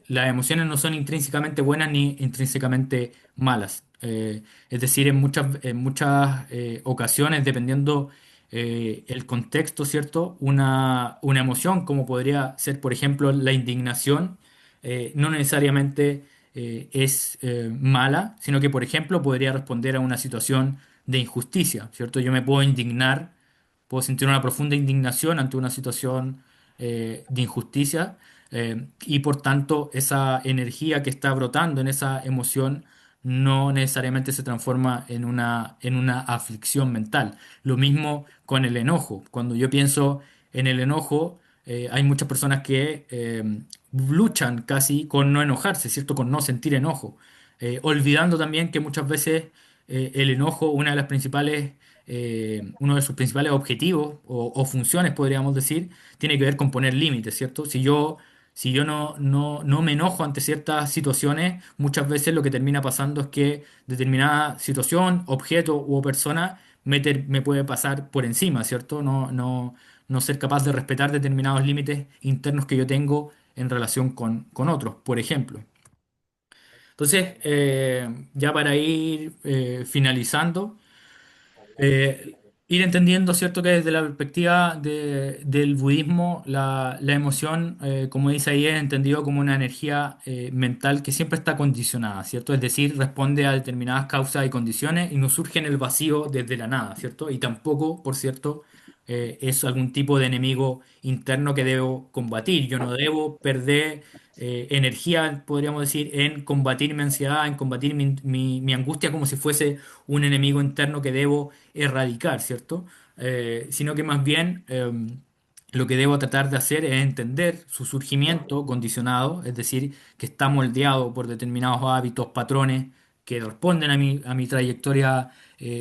las emociones no son intrínsecamente buenas ni intrínsecamente malas. Es decir, en muchas ocasiones, dependiendo el contexto, ¿cierto? Una emoción, como podría ser, por ejemplo, la indignación, no necesariamente es mala, sino que, por ejemplo, podría responder a una situación de injusticia, ¿cierto? Yo me puedo indignar, puedo sentir una profunda indignación ante una situación de injusticia, y por tanto esa energía que está brotando en esa emoción no necesariamente se transforma en una aflicción mental. Lo mismo con el enojo. Cuando yo pienso en el enojo, hay muchas personas que luchan casi con no enojarse, ¿cierto? Con no sentir enojo. Olvidando también que muchas veces el enojo, uno de sus principales objetivos o funciones, podríamos decir, tiene que ver con poner límites, ¿cierto? Si yo no me enojo ante ciertas situaciones, muchas veces lo que termina pasando es que determinada situación, objeto o persona me puede pasar por encima, ¿cierto? No ser capaz de respetar determinados límites internos que yo tengo en relación con otros, por ejemplo. Entonces, ya para ir finalizando, eh, ir entendiendo, ¿cierto?, que desde la perspectiva del budismo, la emoción, como dice ahí, es entendido como una energía mental que siempre está condicionada, ¿cierto? Es decir, responde a determinadas causas y condiciones y no surge en el vacío desde la nada, ¿cierto? Y tampoco, por cierto, es algún tipo de enemigo interno que debo combatir. Yo no debo perder energía, podríamos decir, en combatir mi ansiedad, en combatir mi angustia como si fuese un enemigo interno que debo erradicar, ¿cierto? Sino que más bien lo que debo tratar de hacer es entender su surgimiento condicionado, es decir, que está moldeado por determinados hábitos, patrones que responden a mi trayectoria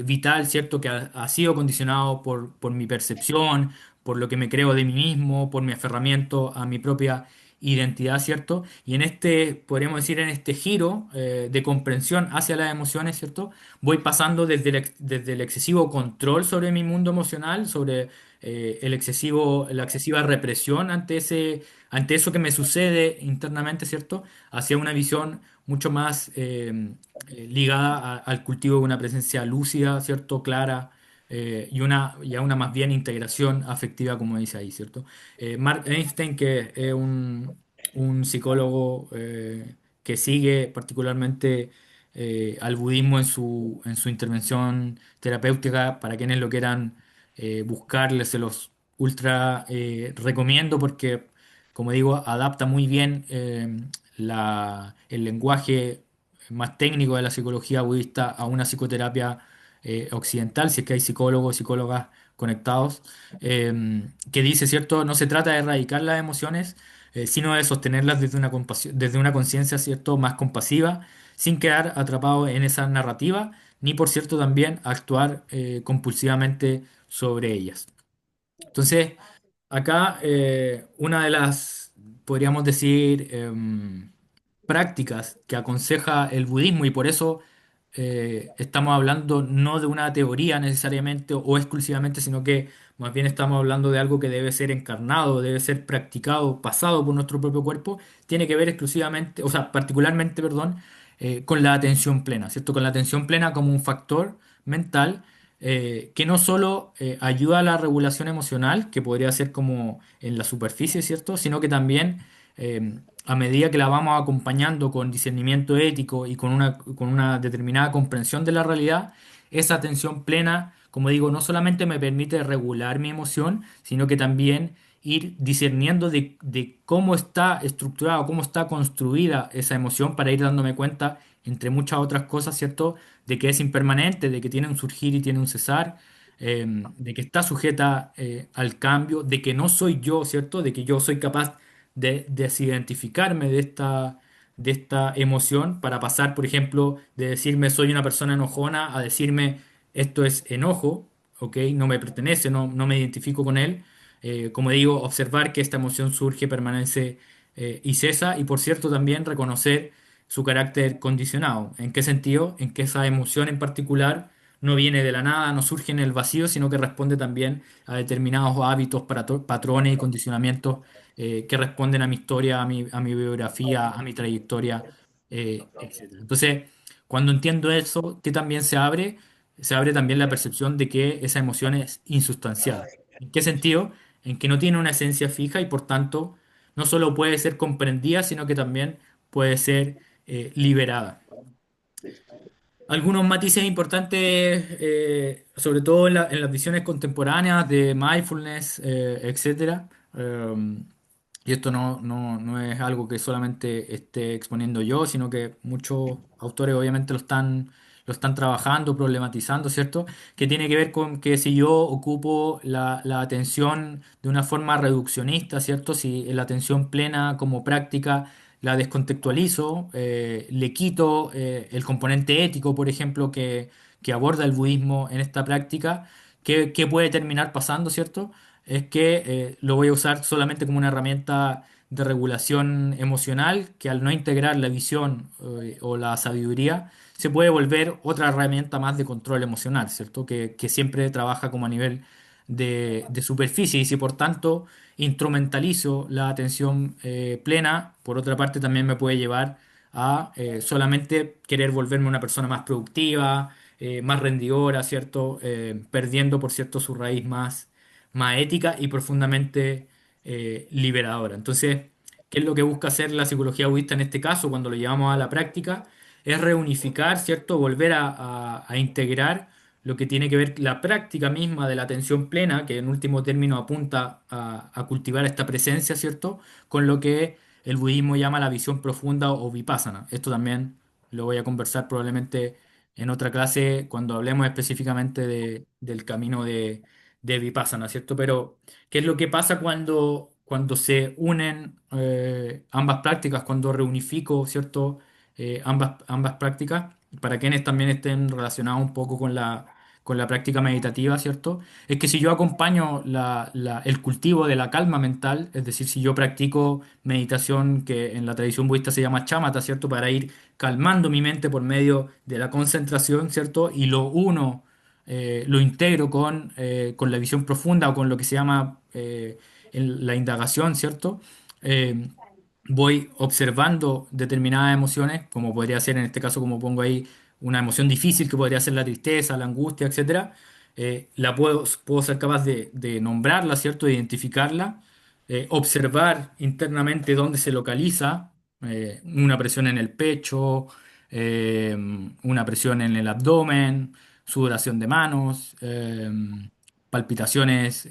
vital, ¿cierto? Que ha sido condicionado por mi percepción, por lo que me creo de mí mismo, por mi aferramiento a mi propia identidad, ¿cierto? Y en este, podríamos decir, en este giro de comprensión hacia las emociones, ¿cierto? Voy pasando desde el excesivo control sobre mi mundo emocional, sobre la excesiva represión ante eso que me sucede internamente, ¿cierto? Hacia una visión mucho más ligada al cultivo de una presencia lúcida, ¿cierto? Clara. Y a una más bien integración afectiva, como dice ahí, ¿cierto? Mark Einstein, que es un psicólogo que sigue particularmente al budismo en su intervención terapéutica, para quienes lo quieran buscar, se los ultra recomiendo porque, como digo, adapta muy bien el lenguaje más técnico de la psicología budista a una psicoterapia occidental, si es que hay psicólogos, psicólogas conectados, que dice, ¿cierto? No se trata de erradicar las emociones, sino de sostenerlas desde una conciencia, ¿cierto?, más compasiva, sin quedar atrapado en esa narrativa, ni, por cierto, también actuar compulsivamente sobre ellas. Entonces, acá una de las, podríamos decir, prácticas que aconseja el budismo, y por eso estamos hablando no de una teoría necesariamente o exclusivamente, sino que más bien estamos hablando de algo que debe ser encarnado, debe ser practicado, pasado por nuestro propio cuerpo, tiene que ver exclusivamente, o sea, particularmente, perdón, con la atención plena, ¿cierto? Con la atención plena como un factor mental que no solo ayuda a la regulación emocional, que podría ser como en la superficie, ¿cierto? Sino que también a medida que la vamos acompañando con discernimiento ético y con una determinada comprensión de la realidad, esa atención plena, como digo, no solamente me permite regular mi emoción, sino que también ir discerniendo de cómo está estructurada, cómo está construida esa emoción para ir dándome cuenta, entre muchas otras cosas, ¿cierto? De que es impermanente, de que tiene un surgir y tiene un cesar, de que está sujeta al cambio, de que no soy yo, ¿cierto? De que yo soy capaz de desidentificarme de esta emoción para pasar, por ejemplo, de decirme soy una persona enojona a decirme esto es enojo, ¿ok? No me pertenece, no me identifico con él. Como digo, observar que esta emoción surge, permanece y cesa, y por cierto también reconocer su carácter condicionado. ¿En qué sentido? En que esa emoción en particular no viene de la nada, no surge en el vacío, sino que responde también a determinados hábitos, patrones y condicionamientos que responden a mi historia, a mi biografía, a mi trayectoria, etcétera. Entonces, cuando entiendo eso, que también se abre también la percepción de que esa emoción es insustancial. ¿En qué sentido? En que no tiene una esencia fija y por tanto no solo puede ser comprendida, sino que también puede ser liberada. Algunos matices importantes, sobre todo en las visiones contemporáneas de mindfulness, etcétera. Y esto no es algo que solamente esté exponiendo yo, sino que muchos autores obviamente lo están trabajando, problematizando, ¿cierto? Que tiene que ver con que si yo ocupo la atención de una forma reduccionista, ¿cierto? Si la atención plena como práctica la descontextualizo, le quito el componente ético, por ejemplo, que aborda el budismo en esta práctica, ¿qué puede terminar pasando, ¿cierto? Es que lo voy a usar solamente como una herramienta de regulación emocional, que al no integrar la visión o la sabiduría, se puede volver otra herramienta más de control emocional, ¿cierto? Que siempre trabaja como a nivel de superficie y si por tanto instrumentalizo la atención plena, por otra parte también me puede llevar a solamente querer volverme una persona más productiva, más rendidora, ¿cierto? Perdiendo, por cierto, su raíz más ética y profundamente liberadora. Entonces, ¿qué es lo que busca hacer la psicología budista en este caso cuando lo llevamos a la práctica? Es reunificar, ¿cierto? Volver a integrar lo que tiene que ver la práctica misma de la atención plena, que en último término apunta a cultivar esta presencia, ¿cierto? Con lo que el budismo llama la visión profunda o vipassana. Esto también lo voy a conversar probablemente en otra clase cuando hablemos específicamente del camino de vipassana, ¿cierto? Pero, ¿qué es lo que pasa cuando se unen ambas prácticas, cuando reunifico, ¿cierto? Ambas prácticas, para quienes también estén relacionados un poco con la práctica meditativa, ¿cierto? Es que si yo acompaño el cultivo de la calma mental, es decir, si yo practico meditación que en la tradición budista se llama chamata, ¿cierto? Para ir calmando mi mente por medio de la concentración, ¿cierto? Y lo uno, lo integro con la visión profunda o con lo que se llama la indagación, ¿cierto? Eh, Voy observando determinadas emociones, como podría ser en este caso, como pongo ahí, una emoción difícil que podría ser la tristeza, la angustia, etcétera. Puedo ser capaz de nombrarla, ¿cierto? De identificarla, observar internamente dónde se localiza, una presión en el pecho, una presión en el abdomen, sudoración de manos, palpitaciones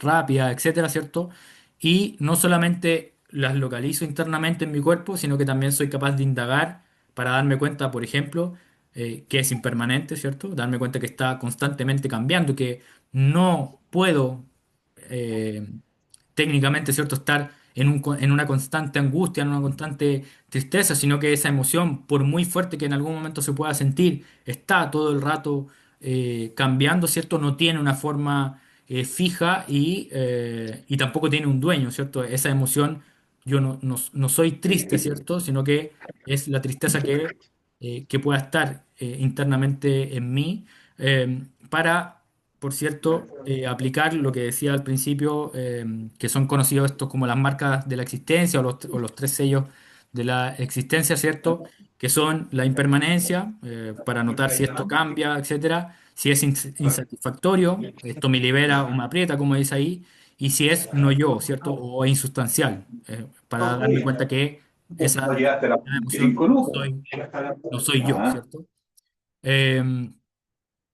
rápidas, etcétera, ¿cierto? Y no solamente las localizo internamente en mi cuerpo, sino que también soy capaz de indagar para darme cuenta, por ejemplo, que es impermanente, ¿cierto? Darme cuenta que está constantemente cambiando, que no puedo eh, técnicamente, ¿cierto?, estar en una constante angustia, en una constante tristeza, sino que esa emoción, por muy fuerte que en algún momento se pueda sentir, está todo el rato cambiando, ¿cierto? No tiene una forma fija y tampoco tiene un dueño, ¿cierto? Esa emoción, yo no soy triste, ¿cierto? Sino que es la tristeza que que pueda estar internamente en mí para, por cierto, aplicar lo que decía al principio, que son conocidos estos como las marcas de la existencia o los tres sellos de la existencia, ¿cierto? Que son la impermanencia, para notar si esto cambia, etcétera. Si es insatisfactorio, esto me libera o me aprieta, como dice ahí. Y si es no yo, ¿cierto? O insustancial, para darme cuenta que esa emoción no soy yo, ¿cierto? Eh,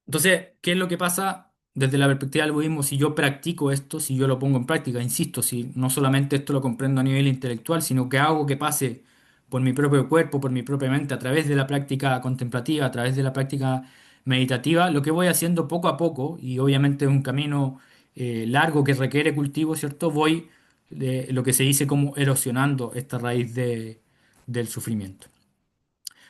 entonces, ¿qué es lo que pasa desde la perspectiva del budismo si yo practico esto, si yo lo pongo en práctica? Insisto, si no solamente esto lo comprendo a nivel intelectual, sino que hago que pase por mi propio cuerpo, por mi propia mente, a través de la práctica contemplativa, a través de la práctica meditativa, lo que voy haciendo poco a poco, y obviamente es un camino largo que requiere cultivo, ¿cierto? Voy, lo que se dice como erosionando esta raíz del sufrimiento.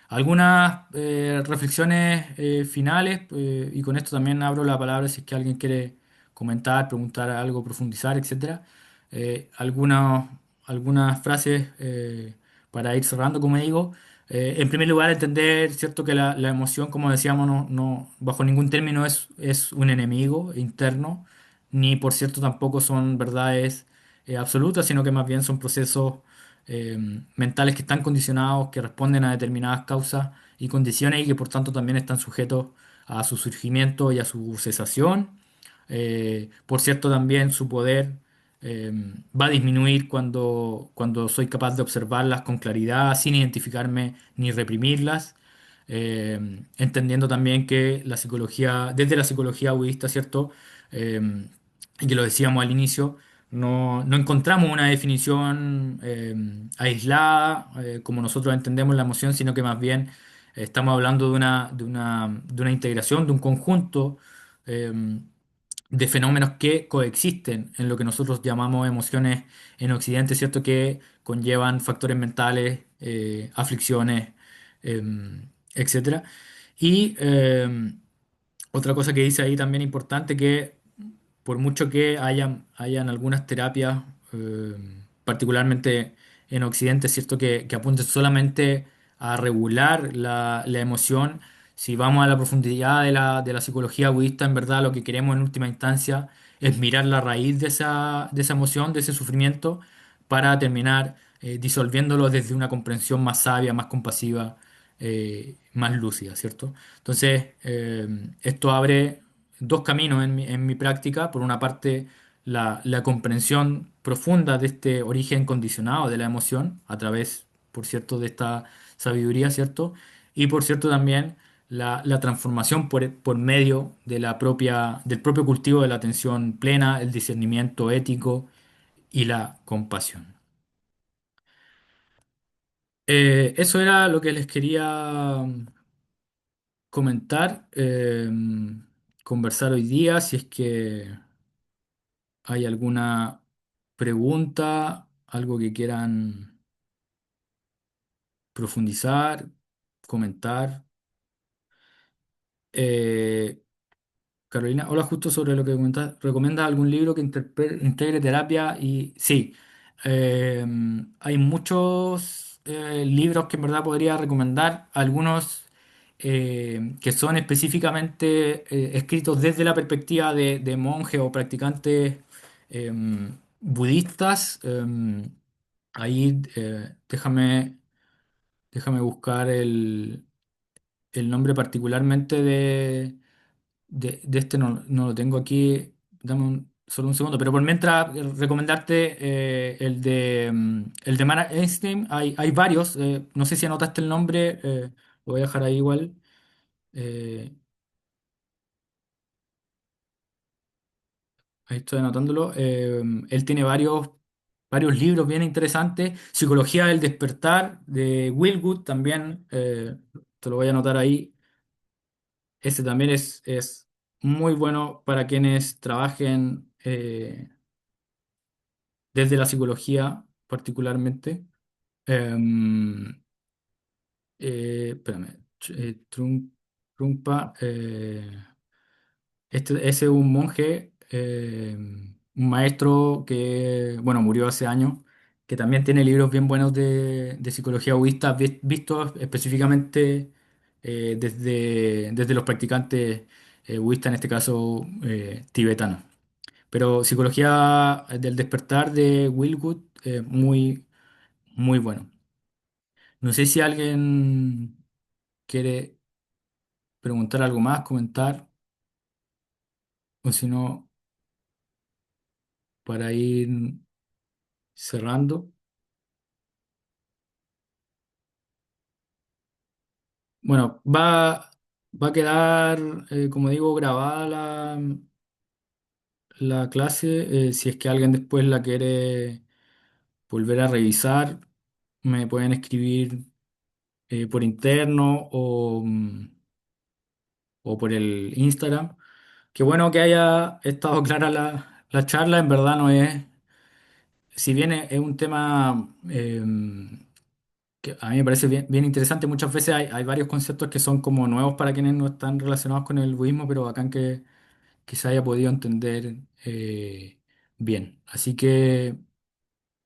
Algunas reflexiones finales, y con esto también abro la palabra si es que alguien quiere comentar, preguntar algo, profundizar, etcétera. Algunas, algunas frases para ir cerrando, como digo. En primer lugar, entender, ¿cierto?, que la emoción, como decíamos, bajo ningún término es un enemigo interno, ni por cierto tampoco son verdades absolutas, sino que más bien son procesos eh, mentales que están condicionados, que responden a determinadas causas y condiciones y que por tanto también están sujetos a su surgimiento y a su cesación. Por cierto, también su poder eh, va a disminuir cuando soy capaz de observarlas con claridad, sin identificarme ni reprimirlas. Entendiendo también que la psicología, desde la psicología budista, ¿cierto? Y que lo decíamos al inicio, no encontramos una definición aislada, como nosotros entendemos la emoción, sino que más bien estamos hablando de una integración, de un conjunto eh, de fenómenos que coexisten en lo que nosotros llamamos emociones en Occidente, ¿cierto? Que conllevan factores mentales, aflicciones, eh, etcétera. Y otra cosa que dice ahí también importante, que por mucho que hayan algunas terapias, eh, particularmente en Occidente, es cierto que apunten solamente a regular la emoción. Si vamos a la profundidad de la psicología budista, en verdad lo que queremos en última instancia es mirar la raíz de esa emoción, de ese sufrimiento, para terminar disolviéndolo desde una comprensión más sabia, más compasiva, más lúcida, ¿cierto? Entonces, esto abre dos caminos en mi práctica. Por una parte, la comprensión profunda de este origen condicionado de la emoción, a través, por cierto, de esta sabiduría, ¿cierto? Y por cierto, también la transformación por medio de del propio cultivo de la atención plena, el discernimiento ético y la compasión. Eso era lo que les quería comentar, conversar hoy día. Si es que hay alguna pregunta, algo que quieran profundizar, comentar. Eh, Carolina, hola, justo sobre lo que comentas, ¿recomiendas algún libro que integre terapia? Y sí, eh, hay muchos libros que en verdad podría recomendar, algunos que son específicamente escritos desde la perspectiva de monjes o practicantes eh, budistas. Ahí déjame buscar el nombre particularmente de este, no lo tengo aquí, solo un segundo, pero por mientras recomendarte el de Mara Einstein. Hay varios, no sé si anotaste el nombre, lo voy a dejar ahí igual. eh, Ahí estoy anotándolo. Él tiene varios libros bien interesantes. Psicología del despertar de Willgood también, te lo voy a anotar ahí. Ese también es muy bueno para quienes trabajen desde la psicología particularmente. Em, Espérame, Trungpa, ese es un monje, un maestro que, bueno, murió hace años, que también tiene libros bien buenos de psicología budista, vistos específicamente. desde los practicantes budistas, en este caso tibetanos. Pero Psicología del Despertar de Willwood, muy, muy bueno. No sé si alguien quiere preguntar algo más, comentar, o si no, para ir cerrando. Bueno, va a quedar, como digo, grabada la clase. Si es que alguien después la quiere volver a revisar, me pueden escribir por interno o por el Instagram. Qué bueno que haya estado clara la charla, en verdad no es, si bien es un tema que a mí me parece bien, bien interesante, muchas veces hay varios conceptos que son como nuevos para quienes no están relacionados con el budismo, pero bacán que se haya podido entender bien. Así que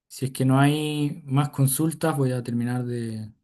si es que no hay más consultas, voy a terminar